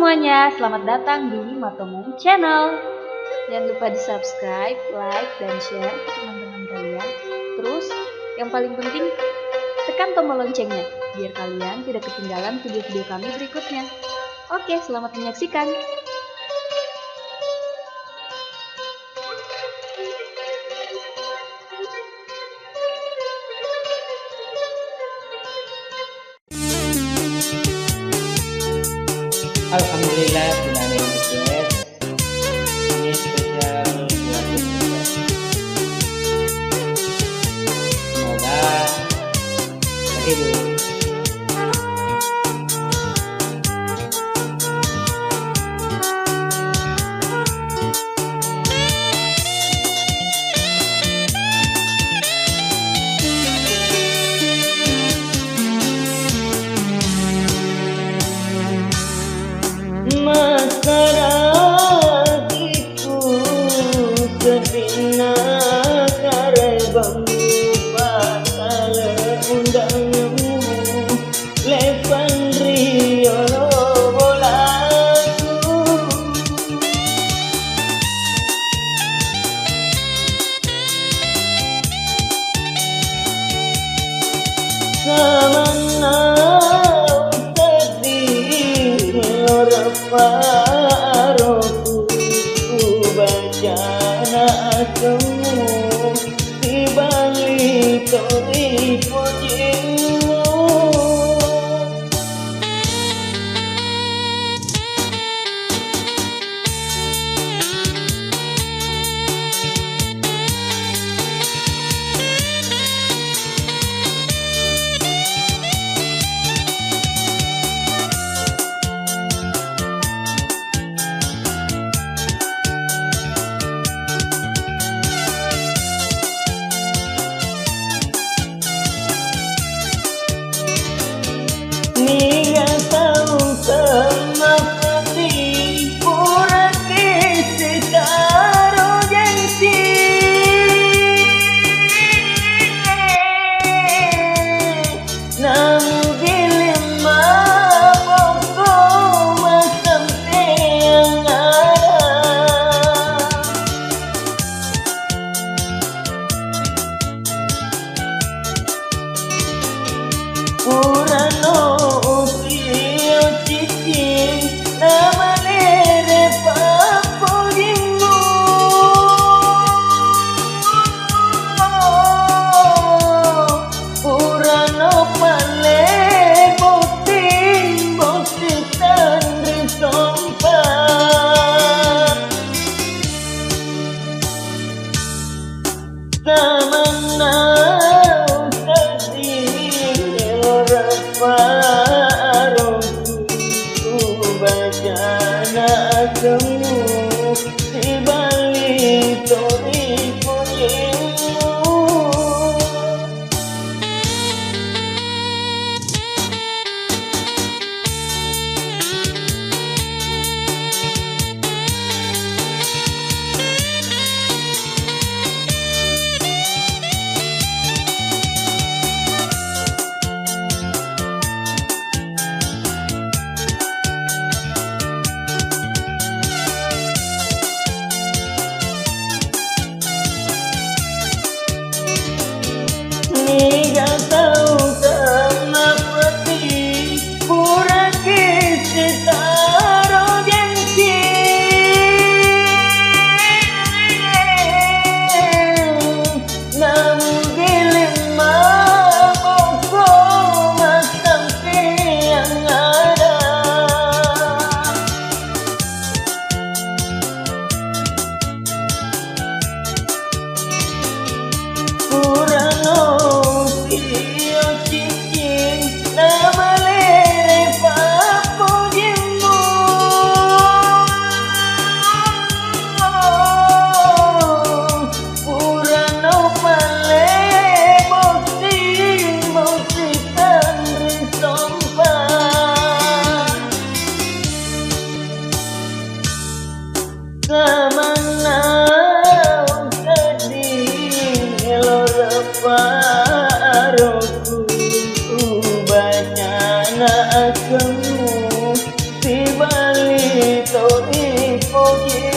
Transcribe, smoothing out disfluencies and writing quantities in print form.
semuanya, selamat datang di Matomong Channel. Jangan lupa di subscribe, like, dan share ke teman-teman kalian. Terus, yang paling penting, tekan tombol loncengnya, biar kalian tidak ketinggalan video-video kami berikutnya. Oke, selamat menyaksikan. Alhamdulillah sudah ada yang request. Ini spesial buat request. Semoga terhibur. Masarakiku sedina karebamu patale undanganmu lepan riyono bolaku samana Paroku bacana kamu di balik tori pujimu. Niga tahu sama peti pura kisi karo gengsi namu gilim maboko masam yang Purano Tamana Mali to ipoji